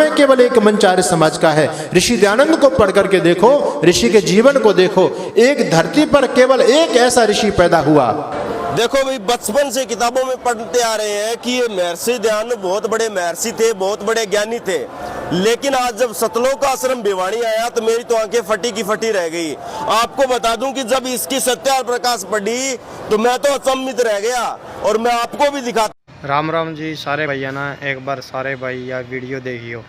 में केवल एक मंच आर्य समाज का है। ऋषि दयानंद को पढ़ करके देखो, ऋषि के जीवन को देखो। एक धरती पर केवल एक ऐसा ऋषि पैदा हुआ। देखो भाई, बचपन से किताबों में पढ़ते आ रहे हैं कि ये महर्षि दयानंद बहुत बड़े महर्षि थे, बहुत बड़े ज्ञानी थे। लेकिन आज जब सतलोक का आश्रम भिवानी आया तो मेरी तो आंखें फटी की फटी रह गई। आपको बता दूं कि जब इसकी सत्या प्रकाश पढ़ी तो मैं तो अचंभित रह गया, और मैं आपको भी दिखाता। राम राम जी सारे भैया ना, एक बार सारे भाई या वीडियो देखियो,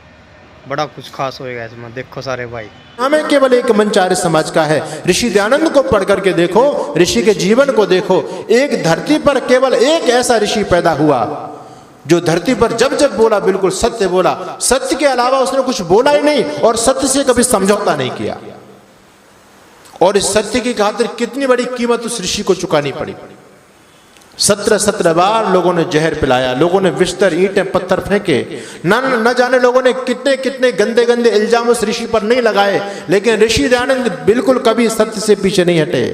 बड़ा कुछ खास होएगा इसमें। देखो सारे भाई, में केवल एक मंच आर्य समाज का है। ऋषि दयानंद को पढ़ करके देखो, ऋषि के जीवन को देखो। एक धरती पर केवल एक ऐसा ऋषि पैदा हुआ जो धरती पर जब जब बोला बिल्कुल सत्य बोला। सत्य के अलावा उसने कुछ बोला ही नहीं, और सत्य से कभी समझौता नहीं किया। और इस सत्य की खातिर कितनी बड़ी कीमत उस ऋषि को चुकानी पड़ी। 17 बार लोगों ने जहर पिलाया, लोगों ने बिस्तर ईंटें पत्थर फेंके, न जाने लोगों ने कितने कितने गंदे गंदे इल्जाम उस ऋषि पर नहीं लगाए, लेकिन ऋषि दयानंद बिल्कुल कभी सत्य से पीछे नहीं हटे।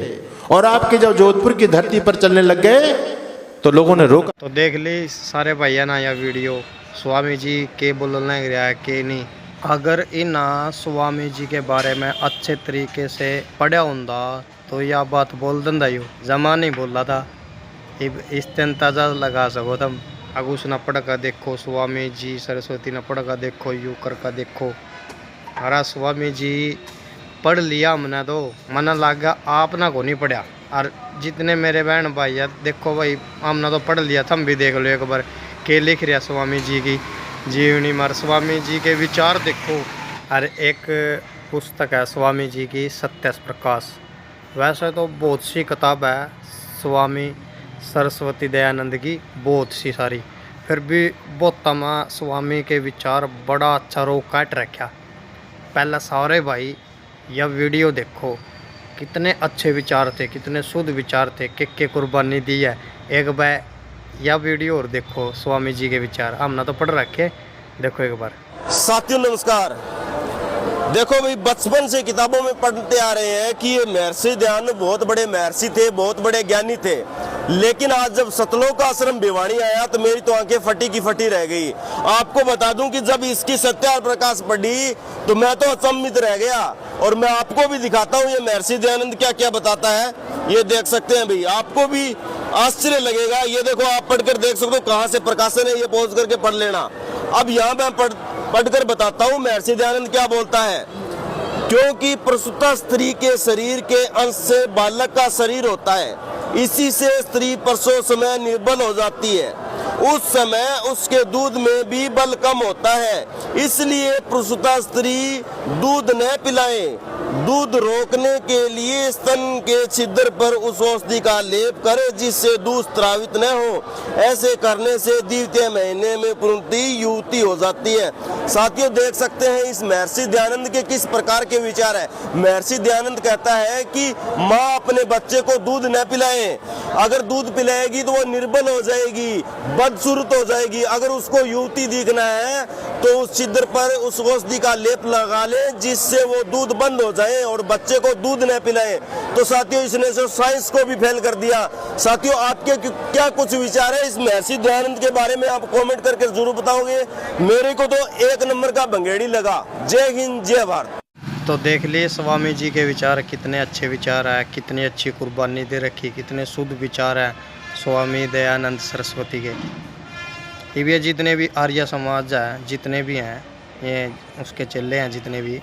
और आपके जब जोधपुर की धरती पर चलने लग गए तो लोगों ने रोका। तो देख ली सारे भैया ना यह वीडियो, स्वामी जी के बोलने गया है के नहीं। अगर इन स्वामी जी के बारे में अच्छे तरीके से पढ़ा होंदा तो यह बात बोल देंदा यो। जमा नहीं बोल रहा था, इस अंदाजा लगा सको तुम। अगुस न पढ़ का देखो, स्वामी जी सरस्वती न पढ़ का देखो, यू कर का देखो। हरा स्वामी जी पढ़ लिया हमने तो मन लगा, आपना को नहीं पढ़ा। और जितने मेरे बहन भाई है देखो भाई, हमने तो पढ़ लिया, तुम भी देख लो एक बार के लिख रहा स्वामी जी की जीवनी मर, स्वामी जी के विचार देखो। और एक पुस्तक है स्वामी जी की सत्य प्रकाश। वैसे तो बहुत सी किताब है स्वामी सरस्वती दयानंद की, बहुत सी सारी, फिर भी बहुतमा स्वामी के विचार बड़ा अच्छा रो काट रखा। पहले सारे भाई यह वीडियो देखो, कितने अच्छे विचार थे, कितने शुद्ध विचार थे, के कुर्बानी दी है। एक बार यह वीडियो और देखो, स्वामी जी के विचार हमने तो पढ़ रखे, देखो एक बार। साथियों नमस्कार। देखो भाई, बचपन से किताबों में पढ़ते आ रहे हैं कि ये महर्षि दयानंद बहुत बड़े महर्षि थे, बहुत बड़े ज्ञानी थे। लेकिन आज जब सतलोक का आश्रम भिवानी आया तो मेरी तो आंखें फटी की फटी रह गई। आपको बता दूं कि जब इसकी सत्या प्रकाश पढ़ी तो मैं तो अचंभित रह गया, और मैं आपको भी दिखाता हूँ ये महर्षि दयानंद क्या क्या बताता है। ये देख सकते हैं भाई, आपको भी आश्चर्य लगेगा। ये देखो, आप पढ़कर देख सकते हो कहाँ से प्रकाशन है, ये पहुंच करके पढ़ लेना। अब यहाँ मैं पढ़कर बताता हूँ महर्षि दयानंद क्या बोलता है। क्योंकि प्रसूता स्त्री के शरीर के अंश से बालक का शरीर होता है, इसी से स्त्री प्रसव समय निर्बल हो जाती है। उस समय उसके दूध में भी बल कम होता है, इसलिए प्रसूता स्त्री दूध न पिलाएं। दूध रोकने के लिए स्तन के छिद्र पर उस औषधि का लेप करे जिससे दूध स्रावित न हो। ऐसे करने से द्वितीय महीने में पूर्णतः युवती हो जाती है। साथियों देख सकते हैं इस महर्षि दयानंद के किस प्रकार के विचार है। महर्षि दयानंद कहता है कि माँ अपने बच्चे को दूध न पिलाए। अगर दूध पिलाएगी तो वो निर्बल हो जाएगी, बदसूरत हो जाएगी। अगर उसको युवती दिखना है तो उस छिद्र पर उस औषधि का लेप लगा ले जिससे वो दूध बंद हो जाए और बच्चे को दूध न पिलाए। तो साथियों इसने जो साइंस को भी फेल कर दिया। साथियों आपके क्या कुछ विचार है इस महर्षि दयानंद के बारे में, आप कमेंट करके जरूर बताओगे। मेरे को तो एक नंबर का भंगेड़ी लगा। जय हिंद जय भारत। तो देख लिए स्वामी जी के विचार, कितने अच्छे विचार है, कितनी अच्छी कुर्बानी दे रखी, कितने शुद्ध विचार है स्वामी दयानंद सरस्वती के। ये जितने भी आर्य समाज है, जितने भी हैं, ये उसके चेले हैं जितने भी,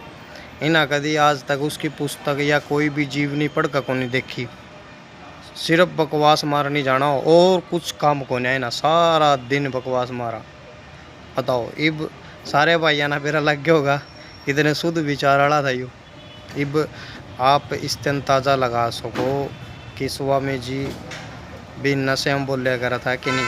इन्हें कभी आज तक उसकी पुस्तक या कोई भी जीवनी पढ़ कर को नहीं देखी। सिर्फ बकवास मारनी जाना हो और कुछ काम को नहीं ना, सारा दिन बकवास मारा। बताओ इब सारे भाइया ना मेरा लग गया होगा, इतने शुद्ध विचार वाला था यो। इब आप इस अंदाजा लगा सको कि स्वामी जी भी नशे में बोलिया करा था कि नहीं।